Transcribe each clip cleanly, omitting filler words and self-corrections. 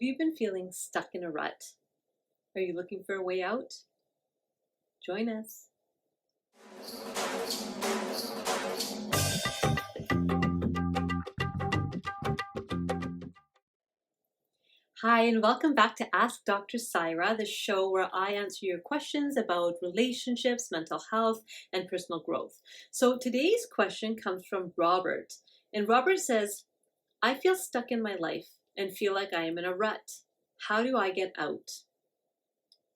Have you been feeling stuck in a rut? Are you looking for a way out? Join us. Hi, and welcome back to Ask Dr. Saira, the show where I answer your questions about relationships, mental health, and personal growth. So today's question comes from Robert. And Robert says, I feel stuck in my life and feel like I am in a rut. How do I get out?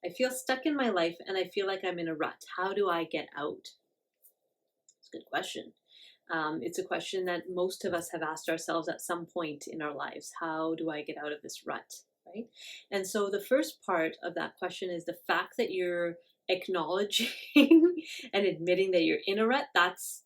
I feel stuck in my life and I feel like I'm in a rut. How do I get out? It's a good question. It's a question that most of us have asked ourselves at some point in our lives. How do I get out of this rut? Right? And so the first part of that question is the fact that you're acknowledging and admitting that you're in a rut. That's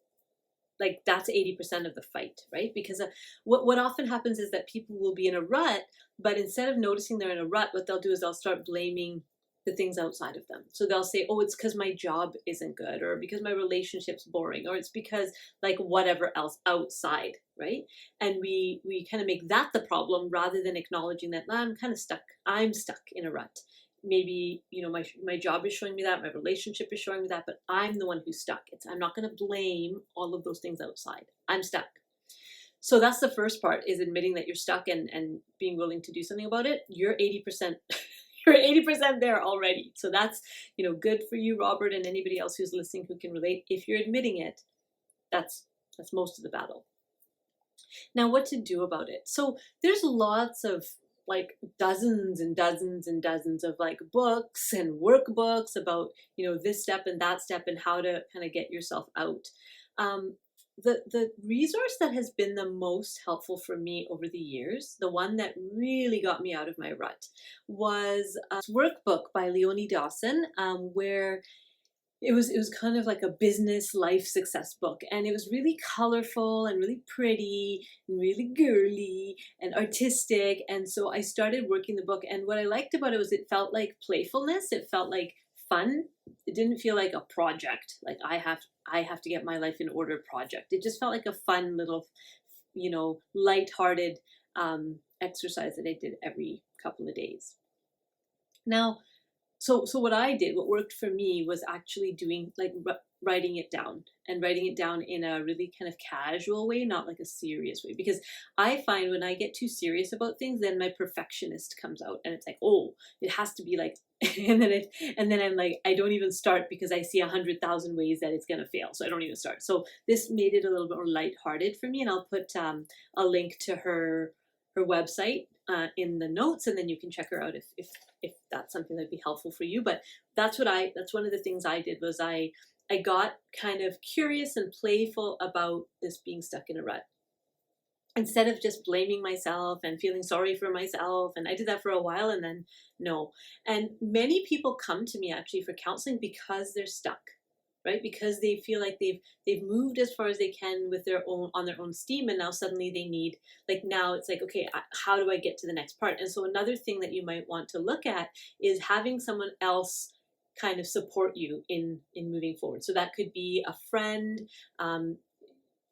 80% of the fight, right? Because what often happens is that people will be in a rut, but instead of noticing they're in a rut, what they'll do is they'll start blaming the things outside of them. So they'll say, oh, it's because my job isn't good, or because my relationship's boring, or it's because like whatever else outside, right? And we kind of make that the problem rather than acknowledging that I'm kind of stuck. I'm stuck in a rut. Maybe my job is showing me that, my relationship is showing me that, but I'm the one who's stuck. I'm not going to blame all of those things outside. I'm stuck. So that's the first part, is admitting that you're stuck and being willing to do something about it. You're 80% you're 80% there already. So that's, good for you, Robert, and anybody else who's listening who can relate. If you're admitting it, that's most of the battle. Now, what to do about it? So there's lots of like dozens and dozens and dozens of like books and workbooks about, this step and that step and how to kind of get yourself out. The resource that has been the most helpful for me over the years, the one that really got me out of my rut, was a workbook by Leonie Dawson, where it was kind of like a business life success book, and it was really colorful and really pretty and really girly and artistic. And so I started working the book, and what I liked about it was it felt like playfulness. It felt like fun. It didn't feel like a project, like I have to get my life in order project. It just felt like a fun little, lighthearted exercise that I did every couple of days. Now, so what I did, what worked for me, was actually doing like writing it down, and writing it down in a really kind of casual way, not like a serious way. Because I find when I get too serious about things, then my perfectionist comes out, and it's like, oh, it has to be like, and then I'm like, I don't even start because I see 100,000 ways that it's gonna fail, so I don't even start. So this made it a little bit more lighthearted for me, and I'll put a link to her website in the notes, and then you can check her out if that's something that'd be helpful for you. But that's one of the things I did, was I got kind of curious and playful about this being stuck in a rut, instead of just blaming myself and feeling sorry for myself. And I did that for a while, and then no. And many people come to me actually for counseling because they're stuck, right? Because they feel like they've moved as far as they can with their own steam, and now suddenly they need, like, now it's like, okay, how do I get to the next part? And so another thing that you might want to look at is having someone else kind of support you in moving forward. So that could be a friend.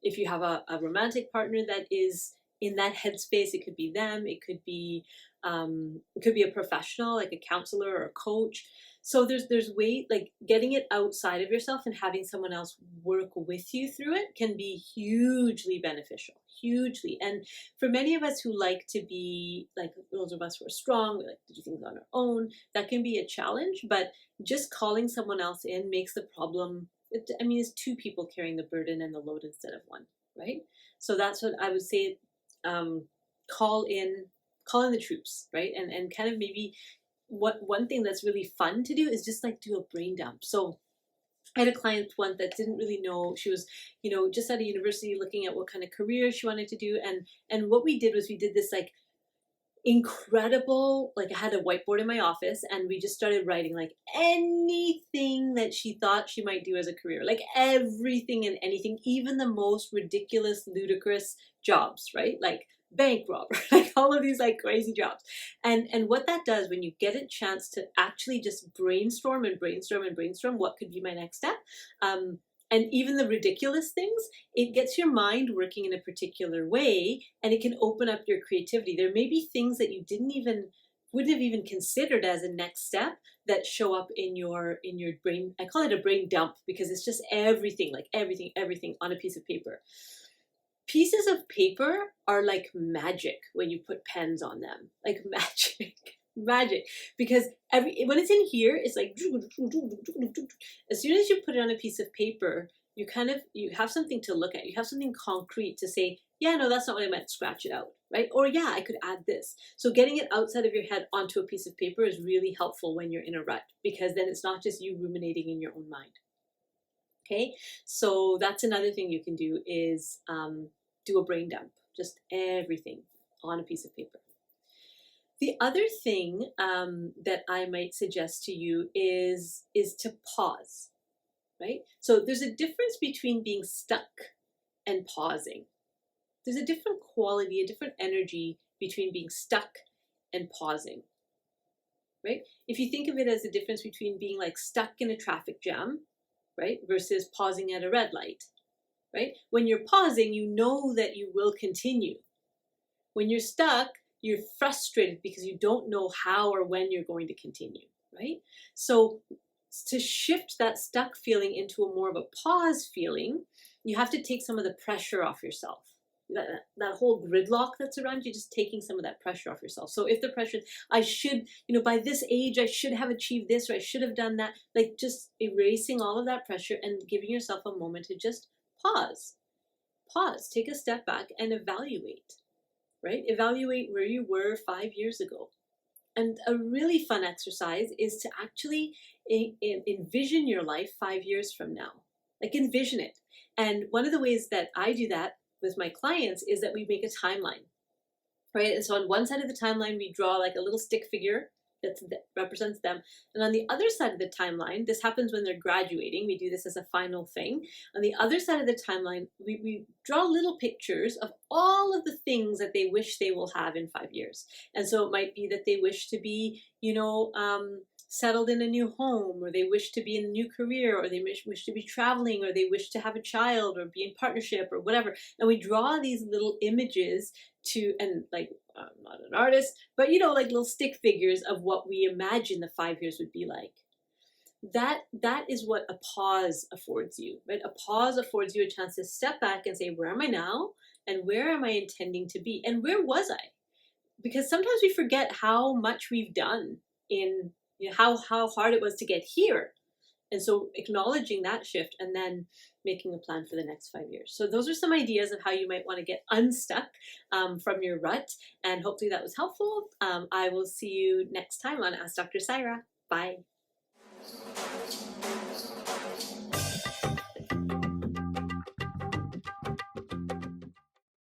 If you have a romantic partner that is in that headspace, it could be them. It could be a professional, like a counselor or a coach. So there's way, like, getting it outside of yourself and having someone else work with you through it can be hugely beneficial, hugely. And for many of us who like to be, like, those of us who are strong, we like to do things on our own, that can be a challenge. But just calling someone else in makes the problem, it's two people carrying the burden and the load instead of one, right? So that's what I would say. Call in the troops, right? And kind of maybe one thing that's really fun to do is just like do a brain dump. So I had a client once that didn't really know. She was, just out of university, looking at what kind of career she wanted to do. And what we did was we did this like incredible, like, I had a whiteboard in my office, and we just started writing like anything that she thought she might do as a career, like everything and anything, even the most ridiculous, ludicrous jobs, right? Like bank robber, like all of these like crazy jobs. And what that does, when you get a chance to actually just brainstorm and brainstorm and brainstorm what could be my next step, And even the ridiculous things, it gets your mind working in a particular way, and it can open up your creativity. There may be things that you wouldn't have even considered as a next step that show up in your brain. I call it a brain dump because it's just everything, like everything on a piece of paper. Pieces of paper are like magic when you put pens on them, like magic. Magic, because when it's in here, it's like as soon as you put it on a piece of paper, you have something to look at. You have something concrete to say, yeah, no, that's not what I meant. Scratch it out, right? Or yeah, I could add this. So getting it outside of your head onto a piece of paper is really helpful when you're in a rut, because then it's not just you ruminating in your own mind. Okay, so that's another thing you can do is do a brain dump, just everything on a piece of paper. The other thing that I might suggest to you is to pause, right? So there's a difference between being stuck and pausing. There's a different quality, a different energy between being stuck and pausing, right? If you think of it as a difference between being like stuck in a traffic jam, right, versus pausing at a red light, right? When you're pausing, you know that you will continue. When you're stuck, you're frustrated because you don't know how or when you're going to continue, right? So to shift that stuck feeling into a more of a pause feeling, you have to take some of the pressure off yourself. That whole gridlock that's around you, just taking some of that pressure off yourself. So if the pressure, I should, by this age, I should have achieved this, or I should have done that, like just erasing all of that pressure and giving yourself a moment to just pause, take a step back and evaluate. Right? Evaluate where you were 5 years ago. And a really fun exercise is to actually envision your life 5 years from now. Like envision it. And one of the ways that I do that with my clients is that we make a timeline. Right? And so on one side of the timeline, we draw like a little stick figure that represents them. And on the other side of the timeline, this happens when they're graduating. We do this as a final thing. On the other side of the timeline, we draw little pictures of all of the things that they wish they will have in 5 years. And so it might be that they wish to be, settled in a new home, or they wish to be in a new career, or they wish to be traveling, or they wish to have a child, or be in partnership, or whatever. And we draw these little images and like, I'm not an artist, but like little stick figures of what we imagine the 5 years would be like. That is what a pause affords you, right? A pause affords you a chance to step back and say, where am I now? And where am I intending to be? And where was I? Because sometimes we forget how much we've done in how hard it was to get here. And so acknowledging that shift and then making a plan for the next 5 years. So those are some ideas of how you might want to get unstuck from your rut. And hopefully that was helpful. I will see you next time on Ask Dr. Saira. Bye.